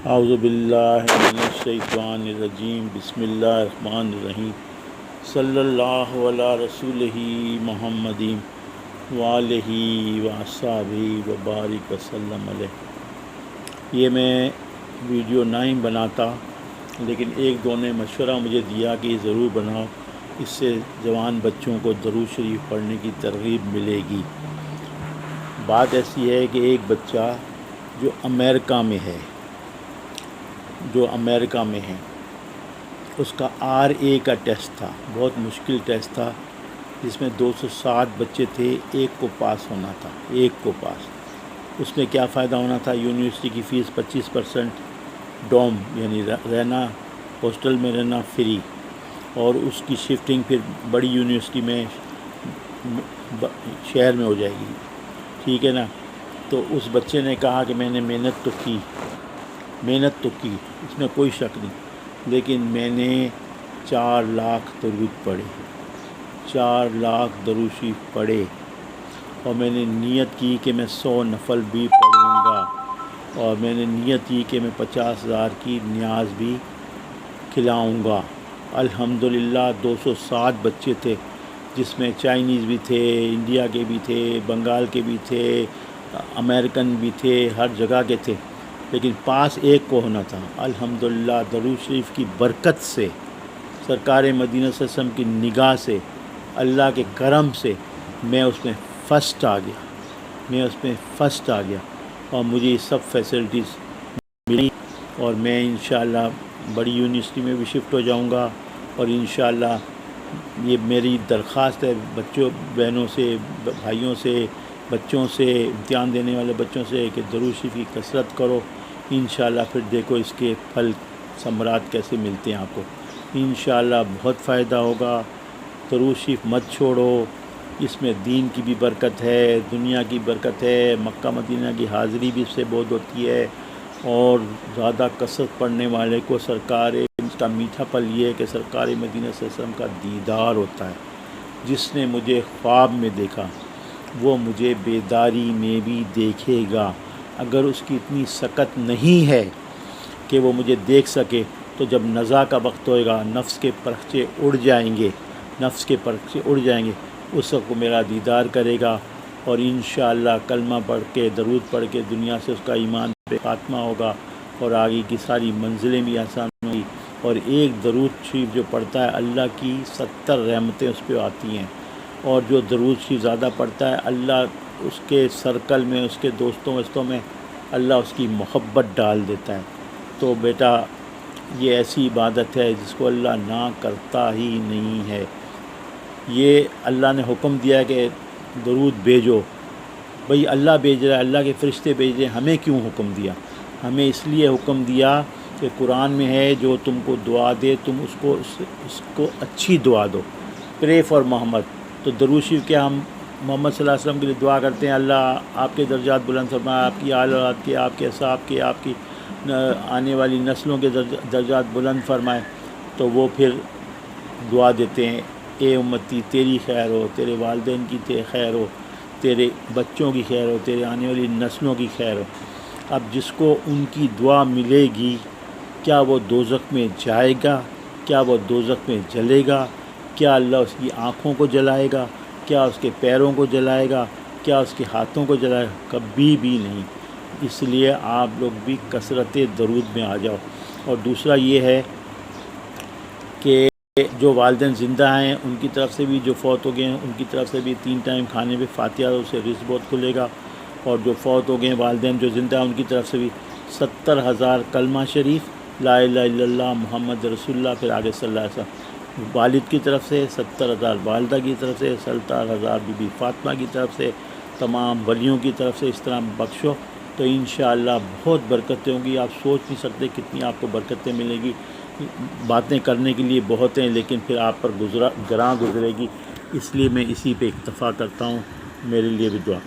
اعوذ باللہ من الشیطان الرجیم بسم اللہ الرحمن الرحیم صلی اللہ علی رسولہ محمد وآلہ وصحبہ وبارک وسلم علیہ۔ یہ میں ویڈیو 9 بناتا، لیکن ایک دو نے مشورہ مجھے دیا کہ یہ ضرور بناؤ، اس سے جوان بچوں کو درود شریف پڑھنے کی ترغیب ملے گی۔ بات ایسی ہے کہ ایک بچہ جو امریکہ میں ہے اس کا RA کا ٹیسٹ تھا، بہت مشکل ٹیسٹ تھا، جس میں 260 بچے تھے، ایک کو پاس ہونا تھا، ایک کو پاس۔ اس میں کیا فائدہ ہونا تھا؟ یونیورسٹی کی فیس 25% ڈوم یعنی رہنا، ہاسٹل میں رہنا فری، اور اس کی شفٹنگ پھر بڑی یونیورسٹی میں شہر میں ہو جائے گی، ٹھیک ہے نا۔ تو اس بچے نے کہا کہ میں نے محنت تو کی، اس میں کوئی شک نہیں، لیکن میں نے 4 لاکھ درود پڑھے، 4 لاکھ درود شریف پڑھے، اور میں نے نیت کی کہ میں 100 نفل بھی پڑھوں گا، اور میں نے نیت کی کہ میں 50,000 کی نیاز بھی کھلاؤں گا۔ الحمدللہ 260 بچے تھے، جس میں چائنیز بھی تھے، انڈیا کے بھی تھے، بنگال کے بھی تھے، امریکن بھی تھے، ہر جگہ کے تھے، لیکن پاس ایک کو ہونا تھا۔ الحمدللہ درود شریف کی برکت سے، سرکار مدینہ صلی اللہ علیہ وسلم کی نگاہ سے، اللہ کے کرم سے میں اس میں فرسٹ آ گیا، اور مجھے یہ سب فیسلٹیز ملی، اور میں انشاءاللہ بڑی یونیورسٹی میں بھی شفٹ ہو جاؤں گا، اور انشاءاللہ یہ میری درخواست ہے بچوں، بہنوں سے، بھائیوں سے، بچوں سے، امتحان دینے والے بچوں سے، کہ درود شریف کی کثرت کرو، انشاءاللہ پھر دیکھو اس کے پھل ثمرات کیسے ملتے ہیں آپ کو، انشاءاللہ بہت فائدہ ہوگا۔ درود شریف مت چھوڑو، اس میں دین کی بھی برکت ہے، دنیا کی برکت ہے، مکہ مدینہ کی حاضری بھی اس سے بہت ہوتی ہے، اور زیادہ کثرت پڑھنے والے کو سرکار کا میٹھا پھل یہ ہے کہ سرکار مدینہ صلی اللہ علیہ وسلم کا دیدار ہوتا ہے۔ جس نے مجھے خواب میں دیکھا وہ مجھے بیداری میں بھی دیکھے گا۔ اگر اس کی اتنی سکت نہیں ہے کہ وہ مجھے دیکھ سکے، تو جب نزا کا وقت ہوئے گا، نفس کے پرخچے اڑ جائیں گے، اس وقت وہ میرا دیدار کرے گا، اور انشاءاللہ کلمہ پڑھ کے، درود پڑھ کے دنیا سے اس کا ایمان پہ خاتمہ ہوگا، اور آگے کی ساری منزلیں بھی آسان ہوگی۔ اور ایک درود شریف جو پڑھتا ہے، اللہ کی 70 رحمتیں اس پہ آتی ہیں، اور جو درود شریف زیادہ پڑھتا ہے، اللہ اس کے سرکل میں، اس کے دوستوں میں اللہ اس کی محبت ڈال دیتا ہے۔ تو بیٹا، یہ ایسی عبادت ہے جس کو اللہ نہ کرتا ہی نہیں ہے۔ یہ اللہ نے حکم دیا کہ درود بھیجو، بھئی اللہ بھیج رہا ہے، اللہ کے فرشتے بھیج رہے ہیں، ہمیں کیوں حکم دیا؟ ہمیں اس لیے حکم دیا کہ قرآن میں ہے جو تم کو دعا دے تم اس کو اچھی دعا دو، پرے فار محمد۔ تو درود شریف کے ہم محمد صلی اللہ علیہ وسلم کے لیے دعا کرتے ہیں، اللہ آپ کے درجات بلند فرمائے، آپ کی آل اولاد کے، آپ کے اصحاب کے، آپ کی آنے والی نسلوں کے درجات بلند فرمائے۔ تو وہ پھر دعا دیتے ہیں، اے امتی تیری خیر ہو، تیرے والدین کی خیر ہو، تیرے بچوں کی خیر ہو، تیرے آنے والی نسلوں کی خیر ہو۔ اب جس کو ان کی دعا ملے گی، کیا وہ دوزخ میں جائے گا؟ کیا وہ دوزخ میں جلے گا؟ کیا اللہ اس کی آنکھوں کو جلائے گا؟ کیا اس کے پیروں کو جلائے گا؟ کیا اس کے ہاتھوں کو جلائے گا؟ کبھی بھی نہیں۔ اس لیے آپ لوگ بھی کثرت درود میں آ جاؤ۔ اور دوسرا یہ ہے کہ جو والدین زندہ ہیں ان کی طرف سے بھی، جو فوت ہو گئے ہیں ان کی طرف سے بھی 3 ٹائم کھانے پہ فاتحہ، اس سے رزق بہت کھلے گا۔ اور جو فوت ہو گئے ہیں والدین جو زندہ ہیں ان کی طرف سے بھی 70,000 کلمہ شریف، لا الہ الا اللہ محمد رسول اللہ، پھر آگے صلی اللہ علیہ وسلم، والد کی طرف سے 70,000، والدہ کی طرف سے 70,000، بی بی فاطمہ کی طرف سے، تمام ولیوں کی طرف سے، اس طرح بخشو تو انشاءاللہ بہت برکتیں ہوں گی۔ آپ سوچ نہیں سکتے کتنی آپ کو برکتیں ملیں گی۔ باتیں کرنے کے لیے بہت ہیں، لیکن پھر آپ پر گراں گزرے گی، اس لیے میں اسی پہ اکتفا کرتا ہوں۔ میرے لیے بھی دعا کریں۔